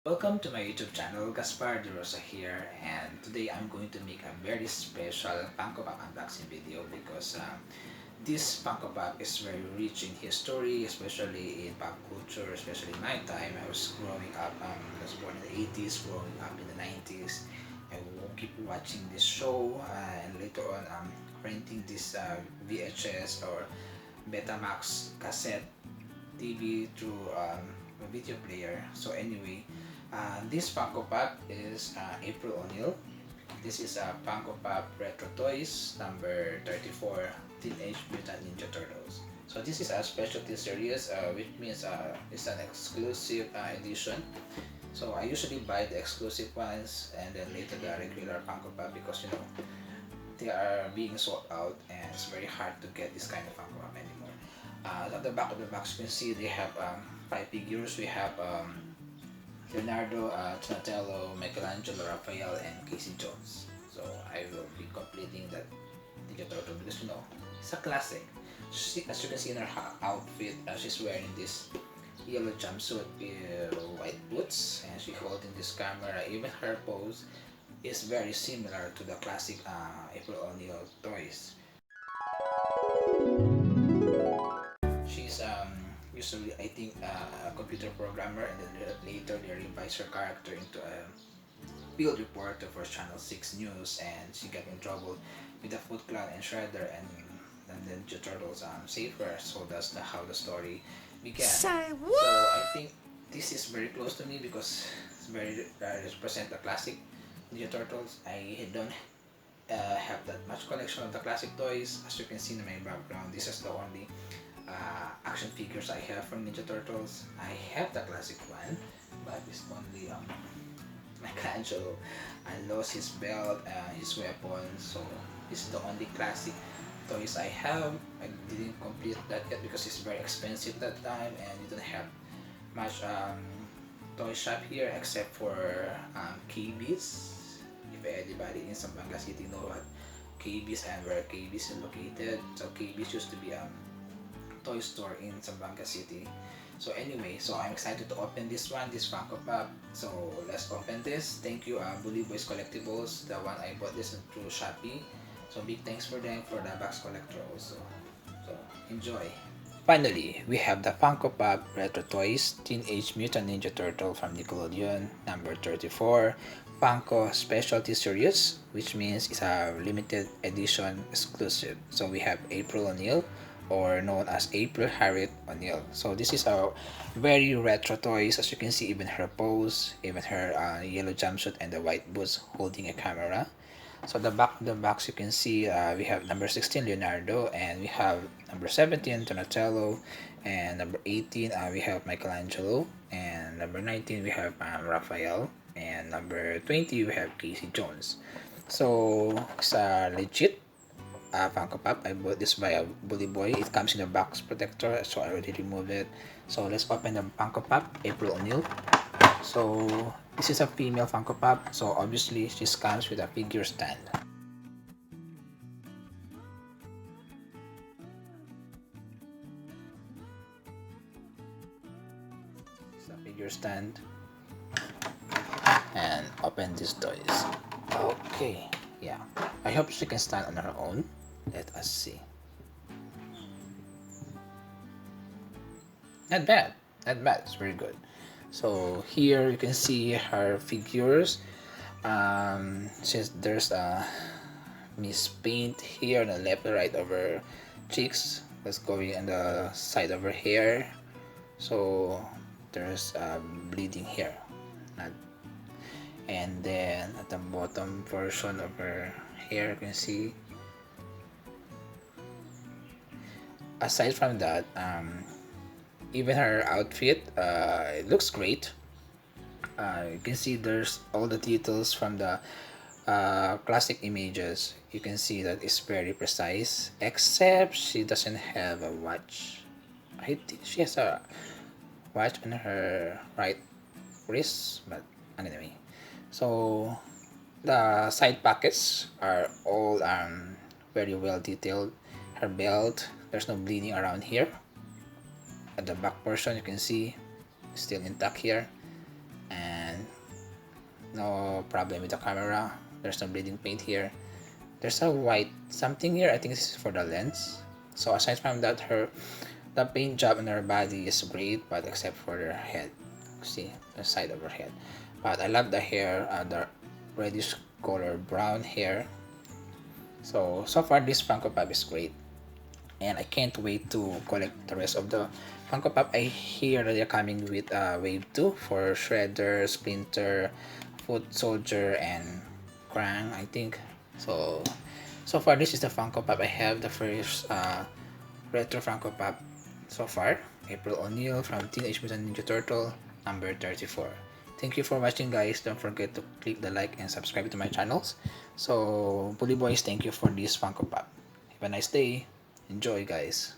Welcome to my YouTube channel, Gaspar De Rosa here, and today I'm going to make a very special Funko Pop unboxing video because this Funko Pop is very rich in history, especially in pop culture, especially in my time. I was growing up, I was born in the 80s, growing up in the 90s. I will keep watching this show and later on renting this VHS or Betamax cassette TV through a video player. So anyway, this Funko Pop is April O'Neil. This is a Funko Pop Retro Toys number 34 Teenage Mutant Ninja Turtles. So this is a specialty series, which means it's an exclusive edition. So I usually buy the exclusive ones and then later the regular Funko Pop because they are being sold out and it's very hard to get this kind of Funko Pop anymore. At the back of the box, you can see they have 5 figures. We have Leonardo, Donatello, Michelangelo, Raphael, and Casey Jones. So I will be completing that Ninja Turtle because it's a classic. As you can see in her outfit, she's wearing this yellow jumpsuit with white boots and she's holding this camera. Even her pose is very similar to the classic April O'Neil toys. She's usually I think a computer programmer and then later they revise her character into a field reporter for Channel 6 News and she got in trouble with the Foot Clan and Shredder and then the Turtles save her. So that's how the story began. Say what? So I think this is very close to me because it's very represent the classic Ninja Turtles. I don't have that much collection of the classic toys. As you can see in my background, this is the only action figures I have from Ninja Turtles. I have the classic one, but it's only Michelangelo. I lost his belt, his weapons, so this is the only classic toys I have. I didn't complete that yet because it's very expensive that time and you don't have much toy shop here except for KB's. If anybody in Zamboanga City know what KB's and where KB's is located. So KB's used to be toy store in Zamboanga City. So anyway, so I'm excited to open this one, this Funko Pop. So let's open this. Thank you, Boy Collectibles, the one I bought this through Shopee. So big thanks for them for the box collector also. So enjoy. Finally, we have the Funko Pop Retro Toys Teenage Mutant Ninja Turtle from Nickelodeon, number 34, Funko Specialty Series, which means it's a limited edition exclusive. So we have April O'Neil, or known as April Harriet O'Neil. So this is a very retro toys. As you can see, even her pose, even her yellow jumpsuit and the white boots holding a camera. So the back of the box you can see we have number 16 Leonardo and we have number 17 Donatello and number 18 we have Michelangelo and number 19 we have Raphael and number 20 we have Casey Jones. So it's a legit Funko Pop. I bought this by a Bully Boy. It comes in a box protector, so I already removed it. So let's open the Funko Pop, April O'Neil. So this is a female Funko Pop, so obviously she comes with a figure stand. It's a figure stand. And open these toys. Okay, yeah. I hope she can stand on her own. Let us see. Not bad. Not bad. It's very good. So here you can see her figures. Since there's a mispaint here on the left and right of her cheeks, that's going on the side of her hair. So there's bleeding here. And then at the bottom portion of her hair, you can see. Aside from that, even her outfit, it looks great. You can see there's all the details from the classic images. You can see that it's very precise, except she doesn't have a watch. I think she has a watch on her right wrist, but anyway. So the side pockets are all very well detailed. Her belt, there's no bleeding around here. At the back portion you can see still intact here, and no problem with the camera. There's no bleeding paint here. There's a white something here. I think this is for the lens. So aside from that, the paint job on her body is great, but except for her head. See the side of her head. But I love the hair, the reddish color brown hair. So far this Funko Pop is great, and I can't wait to collect the rest of the Funko Pop. I hear that they're coming with Wave 2 for Shredder, Splinter, Foot Soldier, and Krang, I think. So far this is the Funko Pop I have, the first retro Funko Pop so far. April O'Neil from Teenage Mutant Ninja Turtle, number 34. Thank you for watching, guys. Don't forget to click the like and subscribe to my channels. So, Bully Boys, thank you for this Funko Pop. Have a nice day. Enjoy, guys.